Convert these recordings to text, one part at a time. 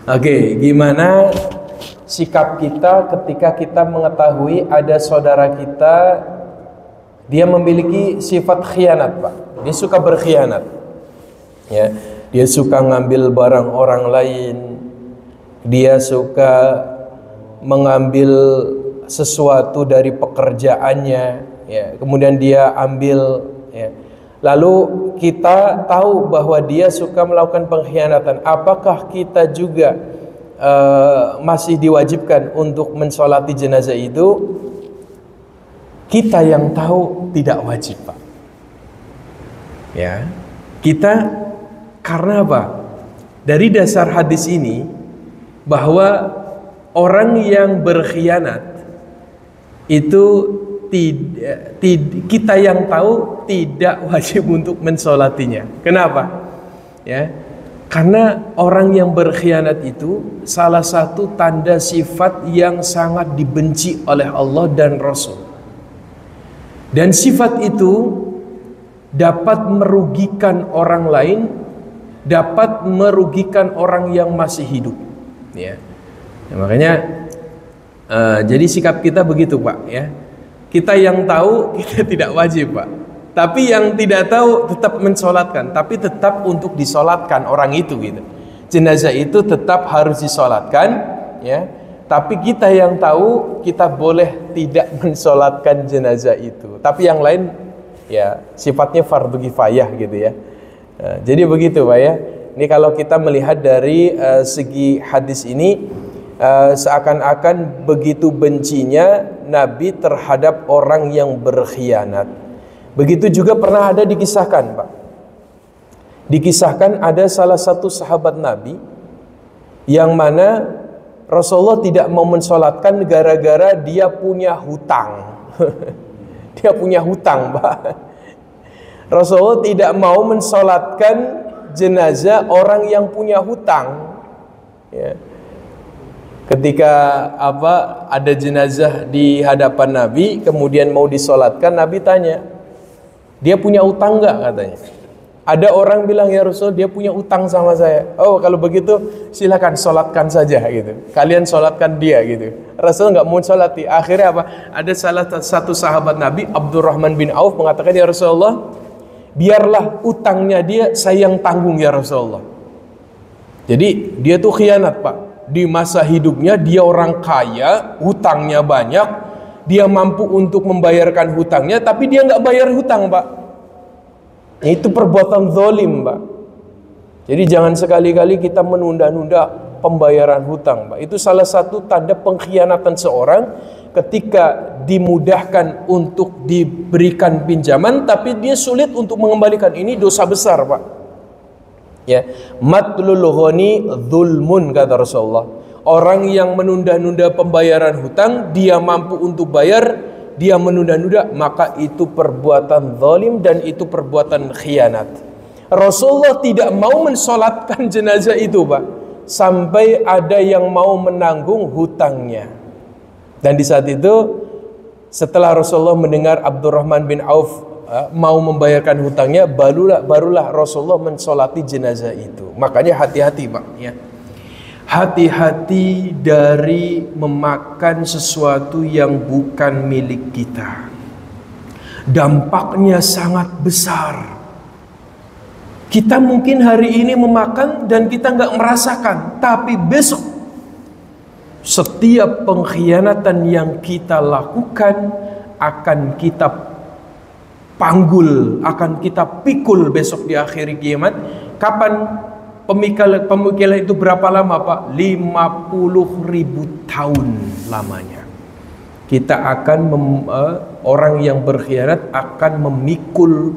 Oke, gimana sikap kita ketika kita mengetahui ada saudara kita dia memiliki sifat khianat, Pak. Dia suka berkhianat. Ya, dia suka ngambil barang orang lain. Dia suka mengambil sesuatu dari pekerjaannya, ya. Kemudian dia ambil, ya. Lalu kita tahu bahwa dia suka melakukan pengkhianatan. Apakah kita juga masih diwajibkan untuk mensolati jenazah itu? Kita yang tahu tidak wajib, Pak. Ya, kita karena apa? Dari dasar hadis ini bahwa orang yang berkhianat itu kita yang tahu tidak wajib untuk mensolatinya. Kenapa? Ya, karena orang yang berkhianat itu salah satu tanda sifat yang sangat dibenci oleh Allah dan Rasul. Dan sifat itu dapat merugikan orang lain, dapat merugikan orang yang masih hidup. Ya, makanya jadi sikap kita begitu, Pak. Ya. Kita yang tahu kita tidak wajib, Pak. Tapi yang tidak tahu tetap mensolatkan, tapi tetap untuk disolatkan orang itu gitu. Jenazah itu tetap harus disolatkan, ya. Tapi kita yang tahu kita boleh tidak mensolatkan jenazah itu. Tapi yang lain ya sifatnya fardu kifayah gitu ya. Jadi begitu, Pak ya. Ini kalau kita melihat dari segi hadis ini, seakan-akan begitu bencinya Nabi terhadap orang yang berkhianat. Begitu juga pernah ada dikisahkan, Pak. Dikisahkan ada salah satu sahabat Nabi yang mana Rasulullah tidak mau mensolatkan gara-gara dia punya hutang. Dia punya hutang, Pak. Rasulullah tidak mau mensolatkan jenazah orang yang punya hutang. Ya. Ketika ada jenazah di hadapan Nabi, kemudian mau disolatkan, Nabi tanya, dia punya utang nggak, katanya. Ada orang bilang, ya Rasul, dia punya utang sama saya. Oh, kalau begitu silakan solatkan saja gitu. Kalian solatkan dia gitu. Rasul nggak mau solati. Akhirnya apa? Ada salah satu sahabat Nabi, Abdurrahman bin Auf, mengatakan, ya Rasulullah, biarlah utangnya dia saya yang tanggung ya Rasulullah. Jadi dia tuh khianat, Pak. Di masa hidupnya dia orang kaya, hutangnya banyak, dia mampu untuk membayarkan hutangnya, tapi dia nggak bayar hutang, Pak. Itu perbuatan zalim, Pak. Jadi jangan sekali-kali kita menunda-nunda pembayaran hutang, Pak. Itu salah satu tanda pengkhianatan seorang ketika dimudahkan untuk diberikan pinjaman, tapi dia sulit untuk mengembalikan. Ini dosa besar, Pak. Ya, matlul ghani dzulmun, kata Rasulullah. Orang yang menunda-nunda pembayaran hutang, dia mampu untuk bayar, dia menunda-nunda, maka itu perbuatan zalim dan itu perbuatan khianat. Rasulullah tidak mau mensolatkan jenazah itu, Pak, sampai ada yang mau menanggung hutangnya. Dan di saat itu, setelah Rasulullah mendengar Abdurrahman bin Auf mau membayarkan hutangnya, barulah Rasulullah mensolati jenazah itu. Makanya hati-hati, Pak, ya. Hati-hati dari memakan sesuatu yang bukan milik kita. Dampaknya sangat besar. Kita mungkin hari ini memakan dan kita nggak merasakan, tapi besok setiap pengkhianatan yang kita lakukan akan kita panggul, akan kita pikul besok di akhir kiamat. Kapan pemikiran itu berapa lama, Pak? 50.000 tahun lamanya. Kita akan orang yang berkhianat akan memikul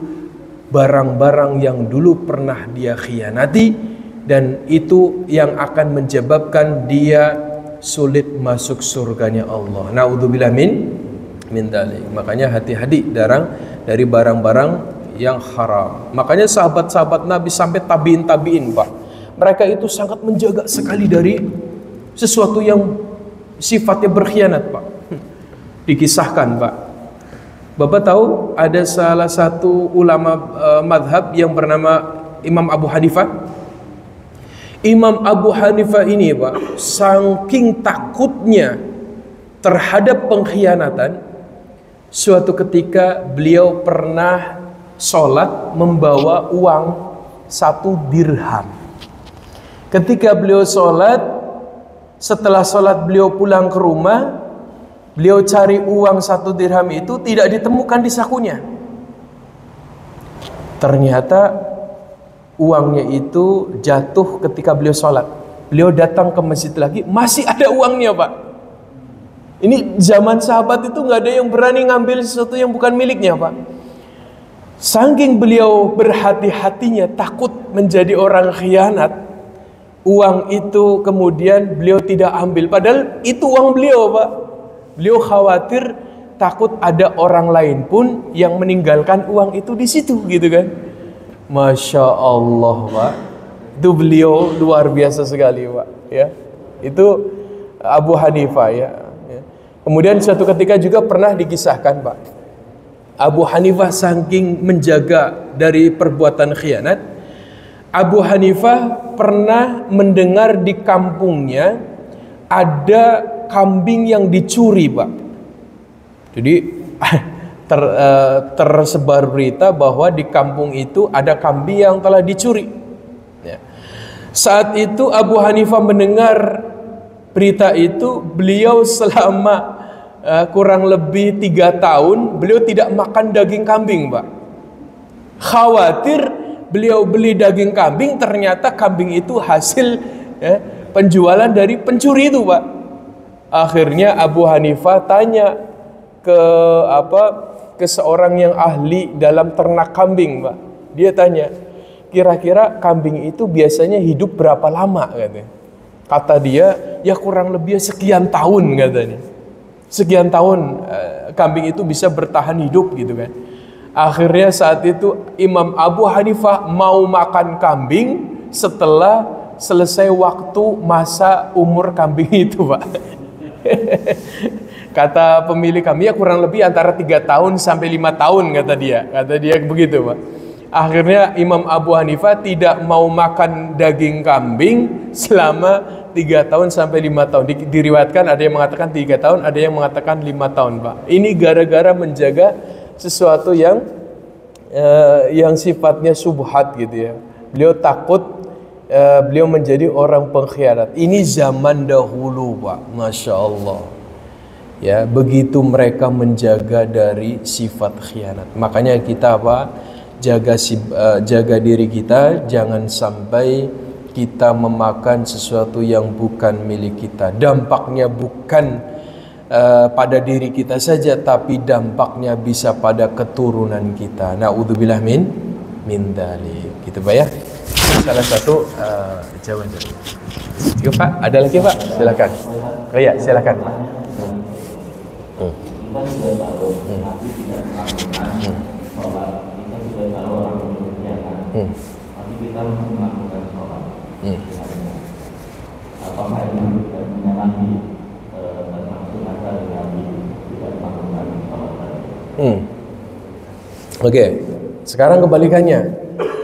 barang-barang yang dulu pernah dia khianati, dan itu yang akan menyebabkan dia sulit masuk surganya Allah. Naudzubillah min dzalik. Makanya hati-hati dari barang-barang yang haram. Makanya sahabat-sahabat Nabi sampai tabiin, Pak, mereka itu sangat menjaga sekali dari sesuatu yang sifatnya berkhianat, Pak. Dikisahkan, Pak, Bapak tahu ada salah satu ulama madhab yang bernama Imam Abu Hanifah. Imam Abu Hanifah ini Pak, saking takutnya terhadap pengkhianatan, suatu ketika beliau pernah sholat membawa uang 1 dirham. Ketika beliau sholat, setelah sholat beliau pulang ke rumah, beliau cari uang 1 dirham itu tidak ditemukan di sakunya. Ternyata uangnya itu jatuh ketika beliau sholat. Beliau datang ke masjid lagi, masih ada uangnya Pak. Ini zaman sahabat itu nggak ada yang berani ngambil sesuatu yang bukan miliknya Pak. Saking beliau berhati-hatinya takut menjadi orang khianat, uang itu kemudian beliau tidak ambil. Padahal itu uang beliau Pak. Beliau khawatir takut ada orang lain pun yang meninggalkan uang itu di situ gitu kan. Masya Allah Pak, itu beliau luar biasa sekali Pak ya. Itu Abu Hanifah ya. Kemudian suatu ketika juga pernah dikisahkan Pak, Abu Hanifah saking menjaga dari perbuatan khianat, Abu Hanifah pernah mendengar di kampungnya ada kambing yang dicuri Pak. Jadi tersebar berita bahwa di kampung itu ada kambing yang telah dicuri ya. Saat itu Abu Hanifah mendengar berita itu, beliau selama kurang lebih 3 tahun beliau tidak makan daging kambing Pak. Khawatir beliau beli daging kambing, ternyata kambing itu hasil ya, penjualan dari pencuri itu Pak. Akhirnya Abu Hanifah tanya ke seorang yang ahli dalam ternak kambing Pak. Dia tanya, kira-kira kambing itu biasanya hidup berapa lama katanya. Kata dia, ya kurang lebih sekian tahun katanya. Sekian tahun kambing itu bisa bertahan hidup gitu kan. Akhirnya saat itu Imam Abu Hanifah mau makan kambing setelah selesai waktu masa umur kambing itu Pak. Kata pemilik kami, ya kurang lebih antara 3 tahun sampai 5 tahun kata dia begitu Pak. Akhirnya Imam Abu Hanifah tidak mau makan daging kambing selama 3 tahun sampai 5 tahun. Diriwayatkan ada yang mengatakan 3 tahun, ada yang mengatakan 5 tahun Pak. Ini gara-gara menjaga sesuatu yang sifatnya subhat gitu ya. Beliau takut beliau menjadi orang pengkhianat. Ini zaman dahulu Pak, Masya Allah ya, begitu mereka menjaga dari sifat khianat. Makanya kita jaga diri kita, jangan sampai kita memakan sesuatu yang bukan milik kita. Dampaknya bukan pada diri kita saja, tapi dampaknya bisa pada keturunan kita. Na'udzubillah min dzalik. Gitu Pak ya. Salah satu jawaban. Yuk Pak, ada lagi Pak? Silakan. Oh ya, silakan. Oke, sekarang kebalikannya.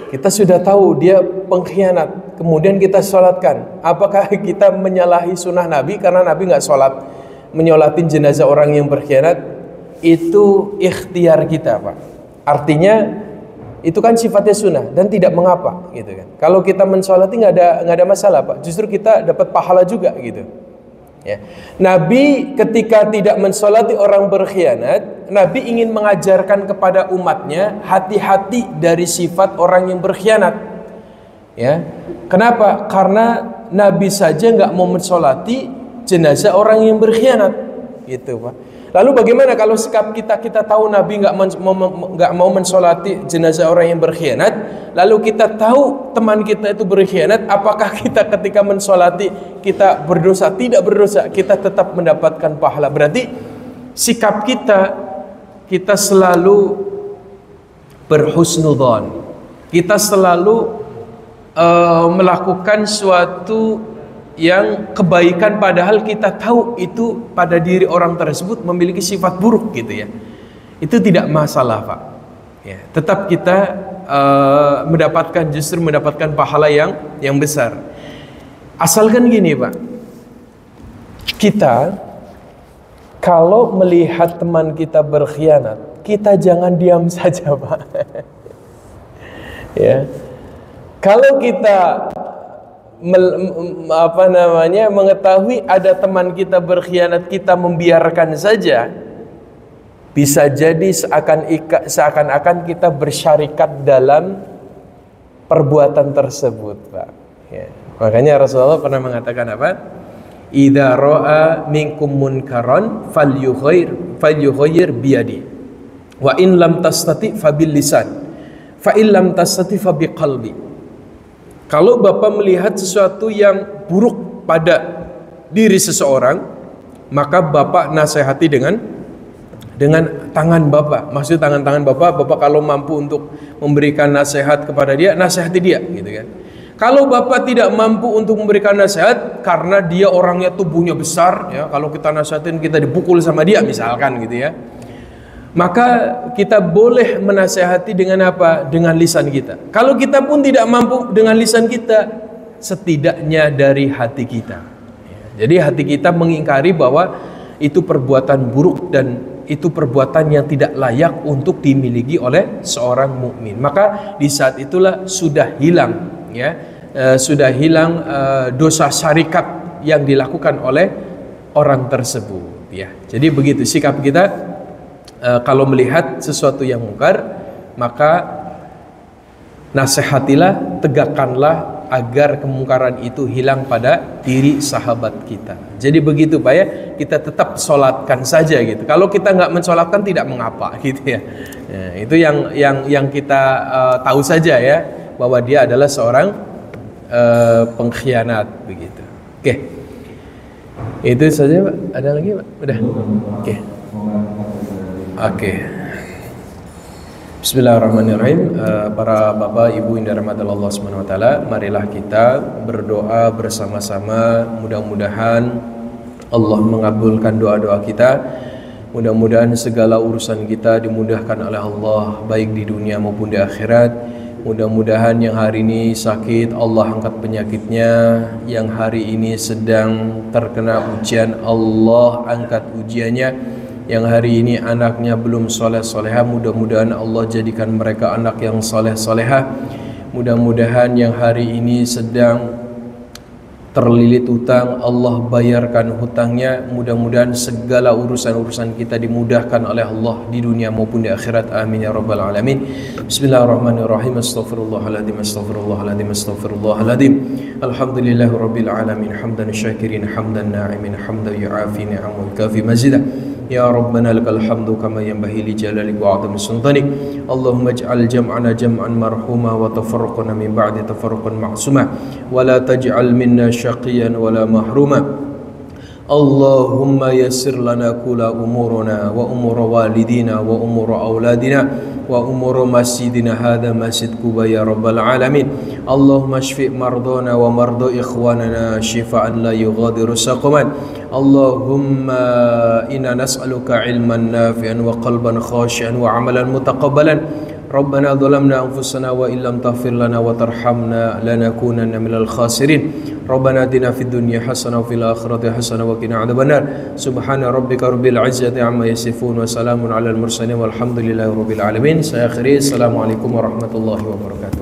Kita sudah tahu dia pengkhianat, kemudian kita sholatkan. Apakah kita menyalahi sunnah Nabi karena Nabi nggak sholat menyolatin jenazah orang yang berkhianat? Itu ikhtiar kita Pak. Artinya itu kan sifatnya sunnah dan tidak mengapa gitu kan. Kalau kita mensolati nggak ada masalah Pak. Justru kita dapat pahala juga gitu. Ya. Nabi ketika tidak mensolati orang berkhianat, Nabi ingin mengajarkan kepada umatnya hati-hati dari sifat orang yang berkhianat. Ya, kenapa? Karena Nabi saja nggak mau mensolati jenazah orang yang berkhianat, gitu Pak. Lalu bagaimana kalau sikap kita tahu Nabi nggak mau mensolati jenazah orang yang berkhianat, lalu kita tahu teman kita itu berkhianat, apakah kita ketika mensolati kita berdosa? Tidak berdosa, kita tetap mendapatkan pahala. Berarti sikap kita selalu berhusnudzon, kita selalu melakukan suatu yang kebaikan padahal kita tahu itu pada diri orang tersebut memiliki sifat buruk gitu ya. Itu tidak masalah Pak ya, tetap kita justru mendapatkan pahala yang besar. Asalkan gini Pak, kita kalau melihat teman kita berkhianat, kita jangan diam saja Pak. Ya, kalau kita mengetahui ada teman kita berkhianat, kita membiarkan saja, bisa jadi seakan-akan kita bersyarikat dalam perbuatan tersebut Pak. Ya. Makanya Rasulullah pernah mengatakan apa? Idza ra'a minkum munkaran falyughayyir biyadi wa in lam tastati fabil lisan fa in lam tastati fabi qalbi. Kalau Bapak melihat sesuatu yang buruk pada diri seseorang, maka Bapak nasihati dengan tangan Bapak. Maksud tangan Bapak kalau mampu untuk memberikan nasihat kepada dia, nasihati dia, gitu kan. Kalau Bapak tidak mampu untuk memberikan nasihat karena dia orangnya tubuhnya besar, ya, kalau kita nasihatin kita dipukul sama dia misalkan gitu ya, maka kita boleh menasihati dengan apa? Dengan lisan kita. Kalau kita pun tidak mampu dengan lisan kita, setidaknya dari hati kita. Jadi hati kita mengingkari bahwa itu perbuatan buruk dan itu perbuatan yang tidak layak untuk dimiliki oleh seorang mukmin. Maka di saat itulah sudah hilang, ya, sudah hilang dosa syarikat yang dilakukan oleh orang tersebut. Ya, jadi begitu sikap kita kalau melihat sesuatu yang mungkar, maka nasihatilah, tegakkanlah agar kemungkaran itu hilang pada diri sahabat kita. Jadi begitu Pak ya, kita tetap sholatkan saja gitu. Kalau kita nggak mensolatkan tidak mengapa gitu ya. Nah, itu yang kita tahu saja ya, bahwa dia adalah seorang pengkhianat begitu. Oke, itu saja Pak. Ada lagi Pak? Udah. Oke. Bismillahirrahmanirrahim. Para bapak ibu yang dirahmati Allah Subhanahu wa taala, marilah kita berdoa bersama-sama, mudah-mudahan Allah mengabulkan doa-doa kita. Mudah-mudahan segala urusan kita dimudahkan oleh Allah, baik di dunia maupun di akhirat. Mudah-mudahan yang hari ini sakit Allah angkat penyakitnya, yang hari ini sedang terkena ujian Allah angkat ujiannya, yang hari ini anaknya belum soleh-solehah, mudah-mudahan Allah jadikan mereka anak yang soleh-solehah. Mudah-mudahan yang hari ini sedang terlilit hutang, Allah bayarkan hutangnya. Mudah-mudahan segala urusan-urusan kita dimudahkan oleh Allah di dunia maupun di akhirat. Amin ya rabbal alamin. Bismillahirrahmanirrahim. Astaghfirullahaladzim, astaghfirullahaladzim, astaghfirullahaladzim. Alhamdulillahi rabbil alamin. Hamdan syakirin, hamdan na'imin, hamdan yu'afi ni'amun kafi mazidah. Ya Rabbana lakal hamdu kama yanbaghi li jalali wa 'azami sultanik. Allahumma ij'al jam'ana jam'an marhuma wa tafarraqana min ba'di tafarruqan ma'suma wa la taj'al minna syaqiyan wa la mahruma. Allahumma yassir lana kulla umurana wa umura walidina wa umura auladina wa umura masjidina hadha masjid Quba ya rabbal alamin. Allahumma shfi' mardana wa marda ikhwanana shifaan la yughadiru saqaman. Allahumma inna nas'aluka ilman nafi'an wa qalban khashi'an wa amalan mutaqabbalan. Rabbana dhalamna anfusana wa illam taghfir lana wa tarhamna lanakunanna minal khasirin. Rabbana atina fid dunya hasanah wa fil akhirati hasanah wa qina adzabannar. Subhana rabbika rabbil izzati amma yasifun wa salamun alal mursalin walhamdulillahi rabbil alamin. Saya akhiri, assalamualaikum warahmatullahi wabarakatuh.